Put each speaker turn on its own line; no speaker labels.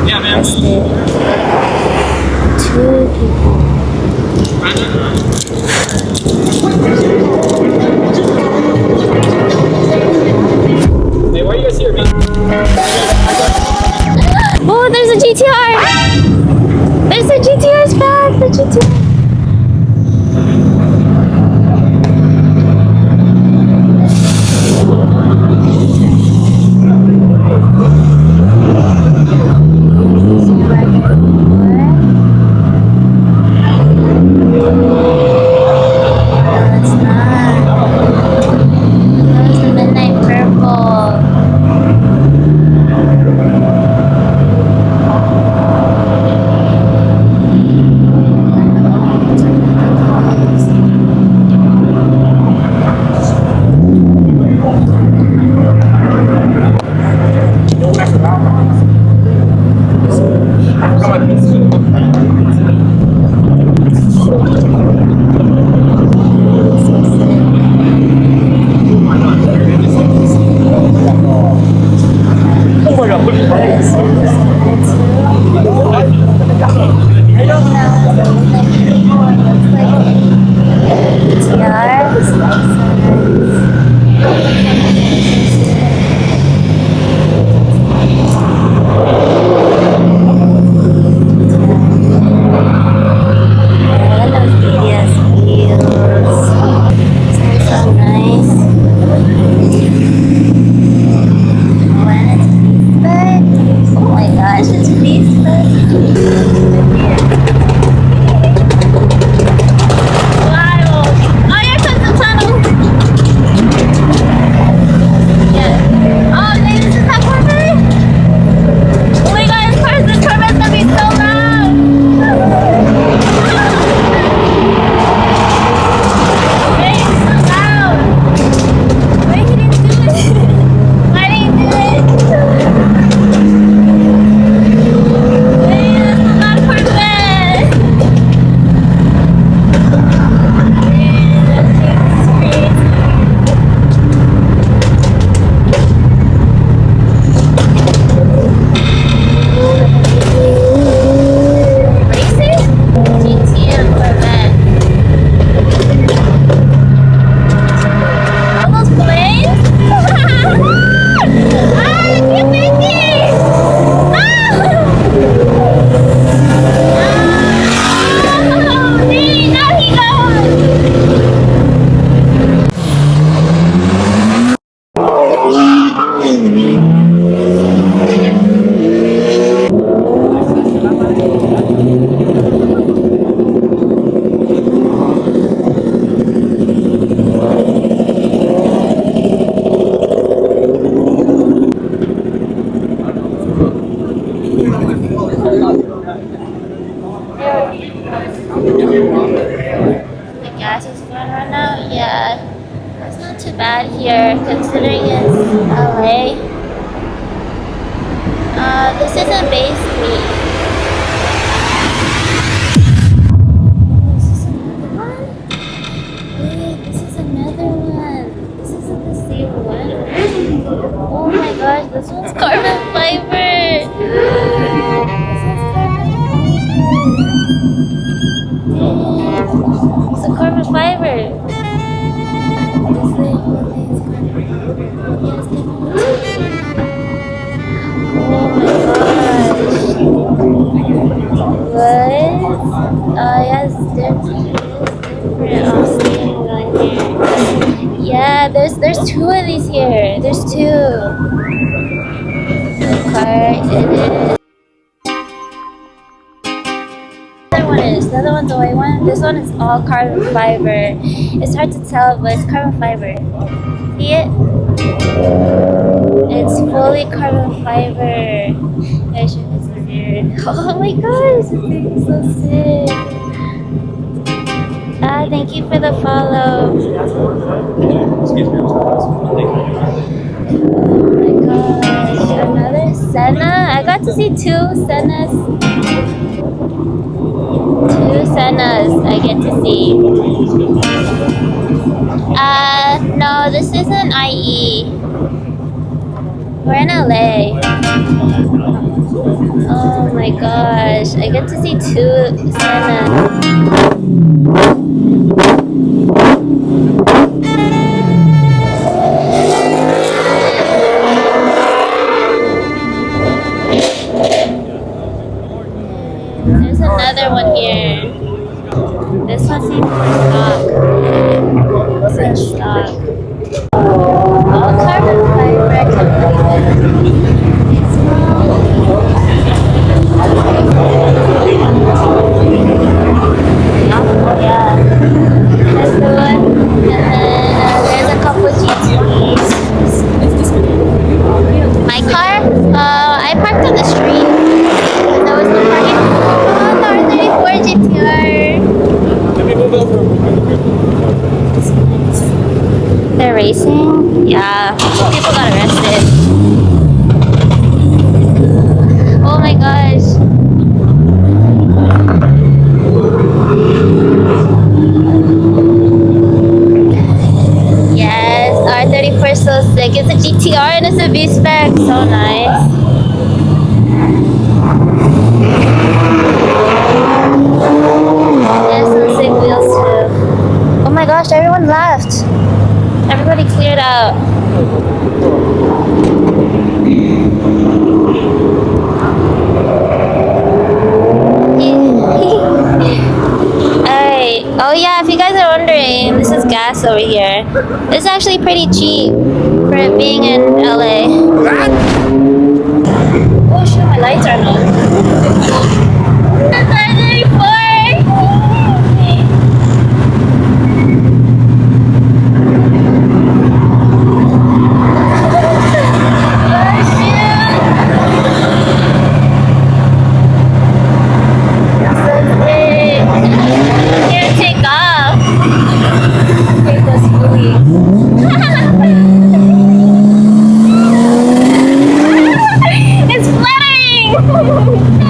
Yeah, man.
Two people.
Hey, why are you guys here, man?
Oh, there's a GTR! There's a GTR's back! The GTR! here, considering it's LA. This isn't basically. Is this another one? Wait, this is another one. This isn't the same one. Oh my gosh, this one's carbon fiber. This one's carbon fiber. It's a carbon fiber. What? Yes, different. Right here. Yeah, there's two of these here. There's two. The car it is. The other one's the white one. This one is all carbon fiber. It's hard to tell, but it's carbon fiber. See it? It's fully carbon fiber. I should have weird. Oh my gosh, this thing is so sick. Thank you for the follow. Oh my gosh, another Senna. I got to see two Sennas. Two Sennas I get to see. No, this isn't IE. We're in LA. Oh my gosh. I get to see two Senna. There's another one here. This one seems more stock. It's in stock. Oh, carbon fiber. I can't believe it. It's oh, yeah. That's the one. And then there's a couple GTs. My car? I parked on the street. There was no parking. Oh, R34 GTR.
Let me move over.
They're racing? Yeah. People got arrested. Oh my gosh. Yes, R34 is so sick. It's a GTR and it's a V-Spec. So nice. There's some sick wheels too. Oh my gosh, everyone left. Everybody cleared out. Alright. Oh yeah, if you guys are wondering, this is gas over here. It's actually pretty cheap for it being in LA. Oh shit, my lights are on. That's R34! It's fluttering!